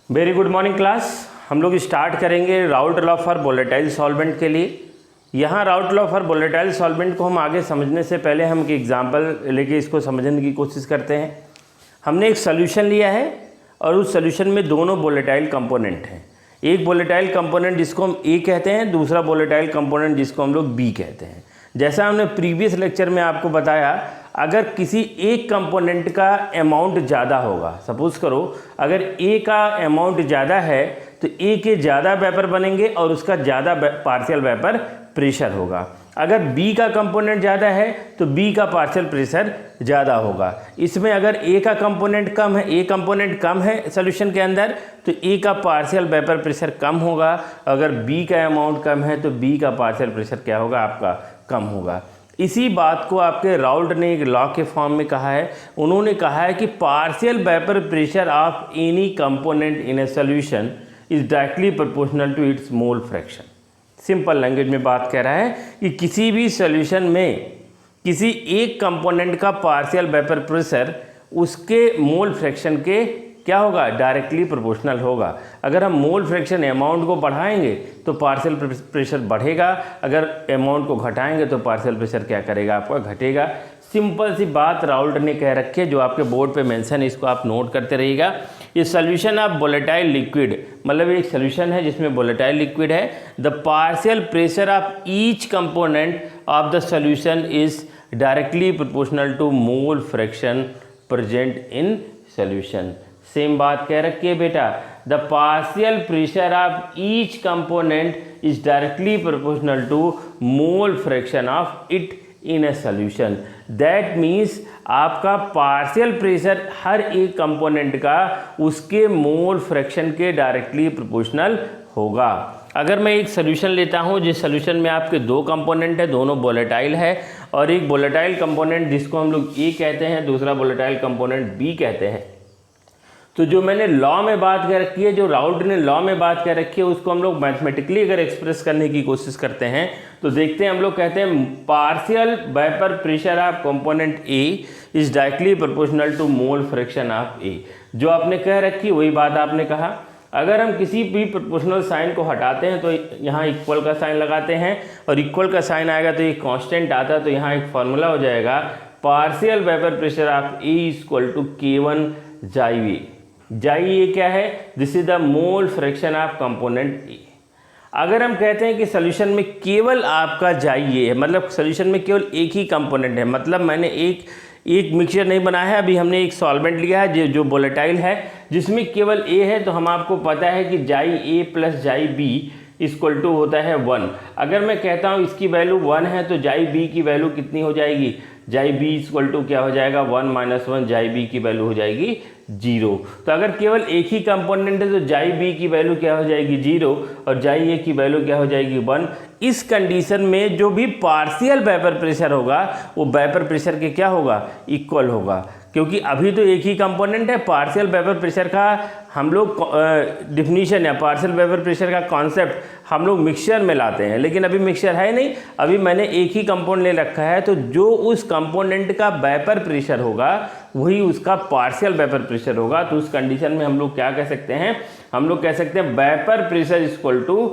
Very good morning class. हम लोग start करेंगे Raoult law for volatile solvent के लिए। यहाँ Raoult law for volatile solvent को हम आगे समझने से पहले हम एक एग्जांपल लेके इसको समझने की कोशिश करते हैं। हमने एक सोल्यूशन लिया है और उस सोल्यूशन में दोनों वोलेटाइल कंपोनेंट हैं। एक वोलेटाइल कंपोनेंट जिसको हम ए कहते हैं, दूसरा वोलेटाइल कंपोनेंट जिसको हम लोग बी कहते हैं। जैसा हमने प्रीवियस लेक्चर में आपको बताया, अगर किसी एक कंपोनेंट का अमाउंट ज़्यादा होगा, सपोज़ करो अगर ए का अमाउंट ज़्यादा है तो ए के ज़्यादा वेपर बनेंगे और उसका ज़्यादा पार्शियल वेपर प्रेशर होगा। अगर बी का कंपोनेंट ज़्यादा है तो बी का पार्शियल प्रेशर ज़्यादा होगा। इसमें अगर ए का कंपोनेंट कम है, ए कंपोनेंट कम है सॉल्यूशन के अंदर, तो ए का पार्शियल वेपर प्रेशर कम होगा। अगर बी का अमाउंट कम है तो बी का पार्शियल प्रेशर क्या होगा, आपका कम होगा। इसी बात को आपके राउल्ट ने एक लॉ के फॉर्म में कहा है। उन्होंने कहा है कि partial vapour pressure of any component in a solution is directly proportional to its mole fraction. Simple language में बात कह रहा है कि किसी भी सॉल्यूशन में किसी एक कंपोनेंट का पार्शियल वेपर प्रेशर उसके मोल फ्रैक्शन के क्या होगा, डायरेक्टली प्रोपोर्शनल होगा। अगर हम मोल फ्रैक्शन अमाउंट को बढ़ाएंगे तो पार्शियल प्रेशर बढ़ेगा, अगर अमाउंट को घटाएंगे तो पार्शियल प्रेशर क्या करेगा, आपका घटेगा। सिंपल सी बात राउल्ट ने कह रखी है, जो आपके बोर्ड पे मेंशन है, इसको आप नोट करते रहिएगा। ये सोल्यूशन ऑफ वोलेटाइल लिक्विड, मतलब एक सोल्यूशन है जिसमें वोलेटाइल लिक्विड है। The partial pressure of each component of the solution is directly proportional to mole fraction present in solution. Same बात कह रखी है बेटा, the partial pressure of each component is directly proportional to mole fraction of it in a solution. That means आपका partial pressure हर एक component का उसके मोल फ्रैक्शन के डायरेक्टली प्रोपोर्शनल होगा। अगर मैं एक सोल्यूशन लेता हूं जिस सोल्यूशन में आपके दो कंपोनेंट है, दोनों वोलेटाइल है, और एक वोलेटाइल कंपोनेंट जिसको हम लोग ए कहते हैं, दूसरा वोलेटाइल कंपोनेंट बी कहते हैं, तो जो मैंने लॉ में बात कर रखी है, जो राउल्ट ने लॉ में बात कर रखी है, उसको हम लोग मैथमेटिकली अगर एक्सप्रेस करने की कोशिश करते हैं तो देखते हैं, हम लोग कहते हैं partial vapour pressure of component A is directly proportional to mole fraction of A. जो आपने कह रखी वही बात आपने कहा। अगर हम किसी भी प्रोपोर्शनल साइन को हटाते हैं तो यहाँ इक्वल का साइन लगाते हैं, और इक्वल का साइन आएगा तो ये कांस्टेंट आता है, तो यहाँ एक फॉर्मूला हो जाएगा, partial vapour pressure of A equal to K1 जाई ए। जाई ए क्या है, this is the mole fraction of component A. अगर हम कहते हैं कि सोल्यूशन में केवल आपका जाई ए है, मतलब सोल्यूशन में केवल एक ही कंपोनेंट है, मतलब मैंने एक मिक्सचर नहीं बनाया है, अभी हमने एक सॉल्वेंट लिया है जो वोलेटाइल है जिसमें केवल ए है, तो हम आपको पता है कि जाई ए प्लस जाई बी इक्वल टू होता है 1। अगर मैं कहता हूँ इसकी वैल्यू 1 है तो जाई बी की वैल्यू कितनी हो जाएगी, जाई बी इक्वल टू क्या हो जाएगा, 1 - 1, जाई बी की वैल्यू हो जाएगी 0। तो अगर केवल एक ही कंपोनेंट है तो जाई बी की वैल्यू क्या हो जाएगी 0, और जाई ए की वैल्यू क्या हो जाएगी 1। इस कंडीशन में जो भी पार्शियल वेपर प्रेशर होगा वो वेपर प्रेशर के क्या होगा, इक्वल होगा, क्योंकि अभी तो एक ही कंपोनेंट है। पार्शियल वेपर प्रेशर का हम लोग डिफिनीशन या पार्शियल वेपर प्रेशर का कॉन्सेप्ट हम लोग मिक्सचर में लाते हैं, लेकिन अभी मिक्सचर है नहीं, अभी मैंने एक ही कंपाउंड ले रखा है, तो जो उस कंपोनेंट का वेपर प्रेशर होगा वही उसका पार्शियल वेपर प्रेशर होगा। तो उस कंडीशन में हम लोग क्या कह सकते हैं, हम लोग कह सकते हैं vapour pressure equal to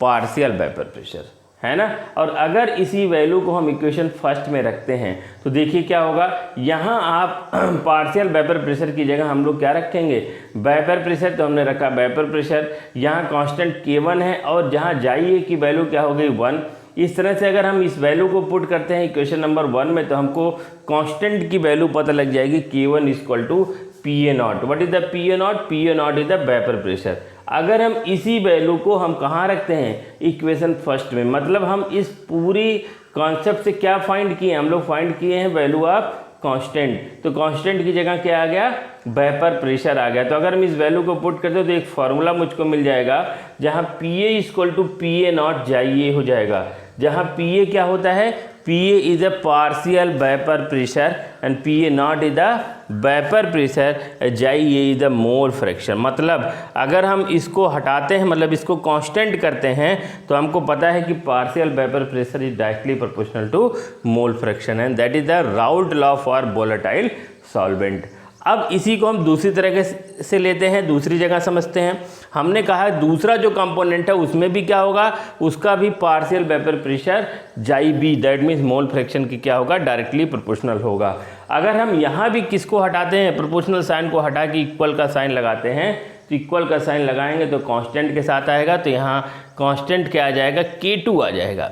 partial vapour pressure, है ना। और अगर इसी वैल्यू को हम इक्वेशन फर्स्ट में रखते हैं तो देखिए क्या होगा, यहाँ आप पार्शियल वेपर प्रेशर की जगह हम लोग क्या रखेंगे, वेपर प्रेशर, तो हमने रखा वेपर प्रेशर, यहाँ कांस्टेंट K1 है, और जहाँ जाई ए की वैल्यू क्या हो गई 1। इस तरह से अगर हम इस वैल्यू को पुट करते हैं इक्वेशन नंबर 1 में तो हमको कांस्टेंट की वैल्यू पता लग जाएगी, K1 equal to PA0। What is the PA0? PA0 is the vapour pressure. अगर हम इसी वैल्यू को हम कहाँ रखते हैं, इक्वेशन फर्स्ट में, मतलब हम इस पूरी कॉन्सेप्ट से क्या फाइंड किए, हम लोग फाइंड किए हैं वैल्यू ऑफ कांस्टेंट। तो कांस्टेंट की जगह क्या आ गया, वेपर प्रेशर आ गया। तो अगर हम इस वैल्यू को पुट करते हो तो एक फार्मूला मुझको मिल जाएगा, जहाँ PA इक्वल टू PA0 जाई ए हो जाएगा, जहाँ PA क्या होता है, PA is a partial vapour pressure and PA0 is the vapour pressure, जाई ए इज द मोल फ्रैक्शन। मतलब अगर हम इसको हटाते हैं, मतलब इसको कांस्टेंट करते हैं, तो हमको पता है कि partial vapour pressure is directly proportional to mole fraction, and that is the Raoult law for volatile solvent. अब इसी को हम दूसरी तरीके से लेते हैं, दूसरी जगह समझते हैं। हमने कहा दूसरा जो कंपोनेंट है उसमें भी क्या होगा, उसका भी पार्शियल वेपर प्रेशर जाई B, that means mole fraction की क्या होगा, डायरेक्टली प्रोपोर्शनल होगा। अगर हम यहाँ भी किसको हटाते हैं, प्रोपोर्शनल साइन को हटा के इक्वल का साइन लगाते हैं, तो इक्वल का साइन लगाएंगे तो कांस्टेंट के साथ आएगा, तो यहाँ कांस्टेंट क्या आ जाएगा, K2 आ जाएगा।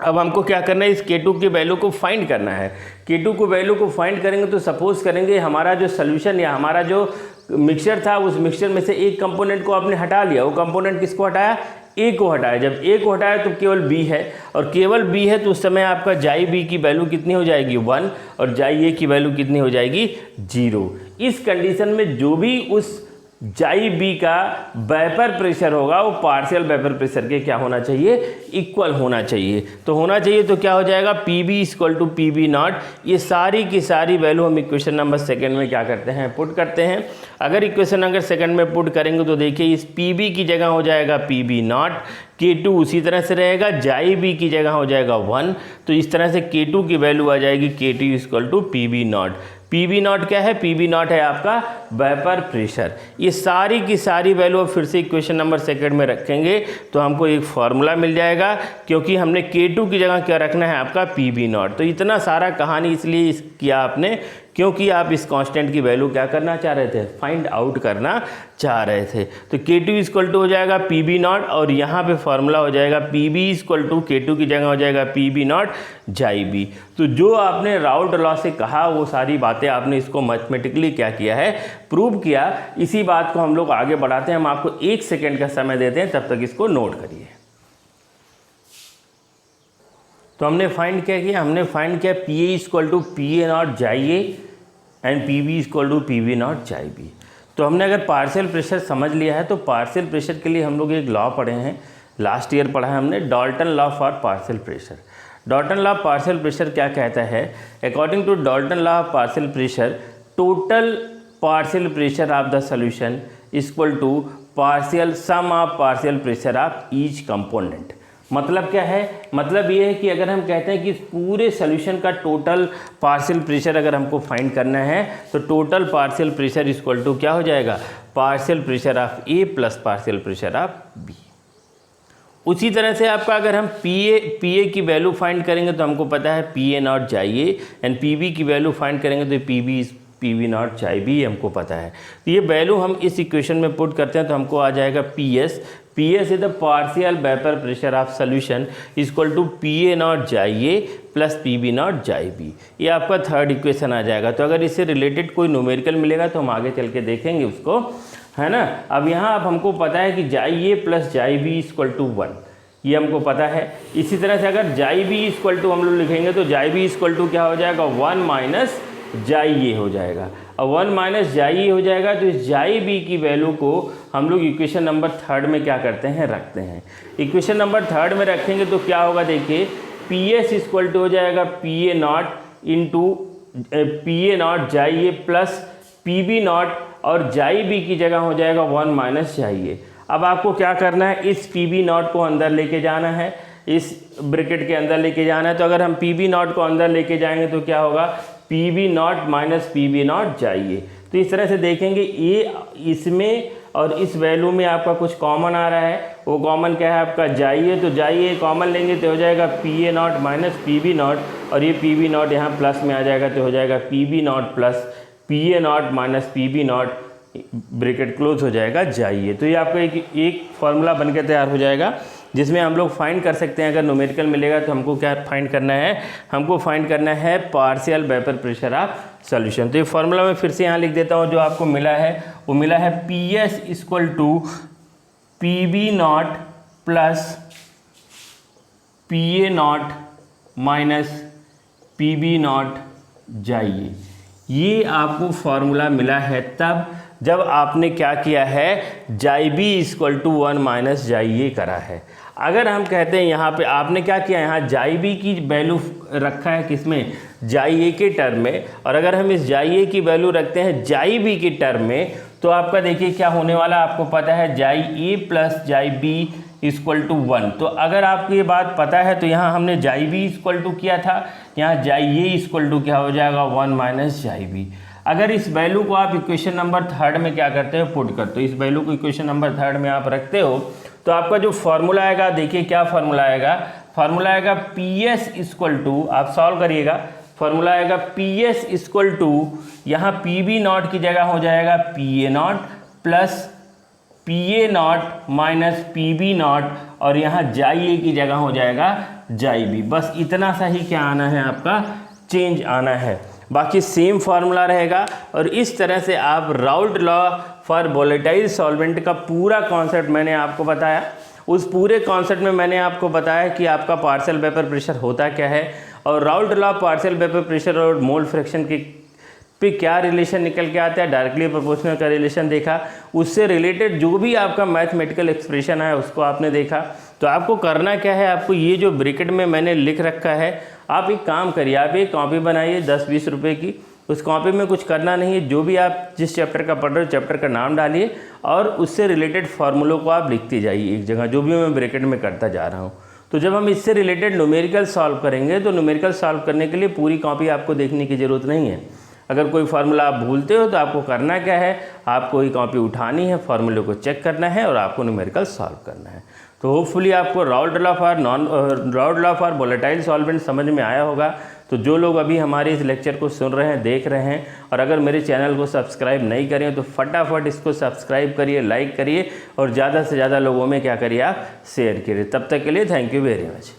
अब हमको क्या करना है, इस K2 की वैल्यू को फाइंड करना है। K2 को वैल्यू को फाइंड करेंगे तो सपोज करेंगे हमारा जो सोल्यूशन या हमारा जो मिक्सचर था, उस मिक्सचर में से एक कंपोनेंट को आपने हटा लिया। वो कंपोनेंट किसको हटाया, ए को हटाया। जब ए को हटाया तो केवल बी है, और केवल बी है तो उस समय आपका जाई बी की वैल्यू कितनी हो जाएगी, 1, और जाई ए की वैल्यू कितनी हो जाएगी, 0। इस कंडीशन में जो भी उस जाई बी का वेपर प्रेशर होगा वो पार्शियल वेपर प्रेशर के क्या होना चाहिए, इक्वल होना चाहिए। तो होना चाहिए तो क्या हो जाएगा, P B equal to P B nought. ये सारी की सारी वैल्यू हम इक्वेशन नंबर सेकंड में क्या करते हैं, पुट करते हैं। अगर इक्वेशन नंबर सेकंड में पुट करेंगे तो देखिए इस पी बी की जगह हो जाएगा पी बी नॉट, K2 उसी तरह से रहेगा, जाई बी की जगह हो जाएगा 1। तो इस तरह से K2 की वैल्यू आ जाएगी K2 equal to P B nought. P B nought क्या है, पी बी नॉट है आपका वेपर प्रेशर। ये सारी की सारी वैल्यू फिर से इक्वेशन नंबर सेकंड में रखेंगे तो हमको एक फार्मूला मिल जाएगा, क्योंकि हमने K2 की जगह क्या रखना है, आपका पी बी नॉट। तो इतना सारा कहानी इसलिए किया आपने क्योंकि आप इस कांस्टेंट की वैल्यू क्या करना चाह रहे थे, फाइंड आउट करना चाह रहे थे। तो K2 इक्वल टू हो जाएगा पी बी नॉट, और यहाँ पे फार्मूला हो जाएगा P B equal to K2 की जगह हो जाएगा पी बी नॉट जाई बी। तो जो आपने राउल्ट लॉ से कहा वो सारी बातें आपने इसको मैथमेटिकली क्या किया है, प्रूव किया। इसी बात को हम लोग आगे बढ़ाते हैं। हम आपको 1 सेकेंड का समय देते हैं, तब तक इसको नोट करिए। तो हमने फाइंड क्या किया, हमने फाइंड किया P A equal to P A not chi A and P B equal to P B not जाई बी। तो हमने अगर पार्शियल प्रेशर समझ लिया है तो पार्शियल प्रेशर के लिए हम लोग एक लॉ पढ़े हैं, लास्ट ईयर पढ़ा है हमने, Dalton law for partial pressure. Dalton law partial pressure क्या कहता है, according to Dalton law of partial pressure, total partial pressure of the solution equal to partial sum of partial pressure of each component. मतलब क्या है, मतलब ये है कि अगर हम कहते हैं कि पूरे सॉल्यूशन का टोटल पार्शियल प्रेशर अगर हमको फाइंड करना है तो total partial pressure equal to क्या हो जाएगा, partial pressure of A plus partial pressure of B. उसी तरह से आपका अगर हम पी ए की वैल्यू फाइंड करेंगे तो हमको पता है पी ए नॉट जाइए, एंड पी बी की वैल्यू फाइंड करेंगे तो पी बी नॉट चाई बी हमको पता है। तो ये वैल्यू हम इस इक्वेशन में पुट करते हैं तो हमको आ जाएगा P S is the partial vapour pressure of solution equal to P A nought जाइए प्लस पी बी नॉट जाई बी। ये आपका थर्ड इक्वेशन आ जाएगा। तो अगर इससे रिलेटेड कोई न्यूमेरिकल मिलेगा तो हम आगे चल के देखेंगे उसको, है ना। अब यहाँ अब हमको पता है कि जाई ए प्लस जाई बी इक्वल टू 1, ये हमको पता है। इसी तरह से अगर जाई बी इक्वल टू हम लोग लिखेंगे तो जाई बी इक्वल टू क्या हो जाएगा, 1 माइनस जाई ए हो जाएगा। और 1 माइनस जाई ए हो जाएगा तो इस जाई बी की वैल्यू को हम लोग इक्वेशन नंबर थर्ड में क्या करते हैं, रखते हैं। इक्वेशन नंबर थर्ड में रखेंगे तो क्या होगा, देखिए पी एस इक्वल टू हो जाएगा P A not into P A not chi A plus P B nought, और जाई बी की जगह हो जाएगा 1 माइनस जाई ए। अब आपको क्या करना है, इस पी बी नॉट को अंदर लेके जाना है, इस ब्रैकेट के अंदर लेके जाना है। तो अगर हम पी बी नॉट को अंदर लेके जाएंगे तो क्या होगा, P B nought minus P B nought जाइए। तो इस तरह से देखेंगे ये इसमें और इस वैल्यू में आपका कुछ कॉमन आ रहा है, वो कॉमन क्या है आपका जाइए। तो जाइए कॉमन लेंगे तो हो जाएगा P A nought minus P B nought, और ये पी बी नॉट यहाँ प्लस में आ जाएगा तो हो जाएगा P B nought plus P A nought minus P B nought, bracket close हो जाएगा जाइए। तो ये आपका एक फार्मूला बनकर तैयार हो जाएगा जिसमें हम लोग फाइंड कर सकते हैं। अगर न्यूमेरिकल मिलेगा तो हमको क्या फाइंड करना है, हमको फाइंड करना है partial vapour pressure of solution. तो ये फार्मूला मैं फिर से यहाँ लिख देता हूँ। जो आपको मिला है वो मिला है P S equal to P B nought plus P A nought minus P B nought जाइए। ये आपको फार्मूला मिला है तब जब आपने क्या किया है, जाई बी इक्वल टू 1 माइनस जाइए करा है। अगर हम कहते हैं यहाँ पे आपने क्या किया, यहाँ जाई बी की वैल्यू रखा है किसमें, जाई ए के टर्म में, और अगर हम इस जाई ए की वैल्यू रखते हैं जाई बी के टर्म में तो आपका देखिए क्या होने वाला, आपको पता है जाई ए प्लस जाई बी इक्वल टू 1। तो अगर आपको ये बात पता है तो यहाँ हमने जाई बी इक्वल टू किया था, यहाँ जाई ए इक्वल टू क्या हो जाएगा 1 माइनस जाई बी। अगर इस वैल्यू को आप इक्वेशन नंबर 3 में क्या करते हो, पुट करते हो, इस वैल्यू को इक्वेशन नंबर 3 में आप रखते हो, तो आपका जो फॉर्मूला आएगा, देखिए क्या फॉर्मूला आएगा, फॉर्मूला आएगा PS इक्वल टू, आप सॉल्व करिएगा, फॉर्मूला आएगा PS इक्वल टू, यहाँ PB नॉट की जगह हो जाएगा PA not plus PA not minus PB not, और यहाँ जाई की जगह हो जाएगा जाई बी। बस इतना सा ही क्या आना है, आपका चेंज आना है, बाकी सेम फार्मूला रहेगा। और इस तरह से आप Raoult law for volatile solvent का पूरा कॉन्सेप्ट मैंने आपको बताया। उस पूरे कॉन्सेप्ट में मैंने आपको बताया कि आपका पार्शियल वेपर प्रेशर होता क्या है, और Raoult law partial vapour pressure और मोल फ्रैक्शन के पे क्या रिलेशन निकल के आता है, डायरेक्टली प्रोपोर्शनल का रिलेशन देखा, उससे रिलेटेड जो भी आपका मैथमेटिकल एक्सप्रेशन है उसको आपने देखा। तो आपको करना क्या है, आपको ये जो ब्रैकेट में मैंने लिख रखा है, आप एक काम करिए, आप एक कॉपी बनाइए 10-20 रुपए की, उस कॉपी में कुछ करना नहीं है, जो भी आप जिस चैप्टर का पढ़ रहे हो चैप्टर का नाम डालिए और उससे रिलेटेड फार्मूलों को आप लिखते जाइए एक जगह, जो भी मैं ब्रैकेट में करता जा रहा हूँ। तो जब हम इससे रिलेटेड न्यूमेरिकल सॉल्व करेंगे, तो न्यूमेरिकल सॉल्व करने के लिए पूरी कॉपी आपको देखने की ज़रूरत नहीं है। अगर कोई फार्मूला आप भूलते हो तो आपको करना क्या है, आपको ये कॉपी उठानी है, फार्मूले को चेक करना है और आपको न्यूमेरिकल सॉल्व करना है। तो होपफुली आपको Raoult law for volatile solvent समझ में आया होगा। तो जो लोग अभी हमारे इस लेक्चर को सुन रहे हैं, देख रहे हैं, और अगर मेरे चैनल को सब्सक्राइब नहीं करें तो फटाफट इसको सब्सक्राइब करिए, लाइक करिए और ज़्यादा से ज़्यादा लोगों में क्या करिए, आप शेयर करिए। तब तक के लिए थैंक यू वेरी मच।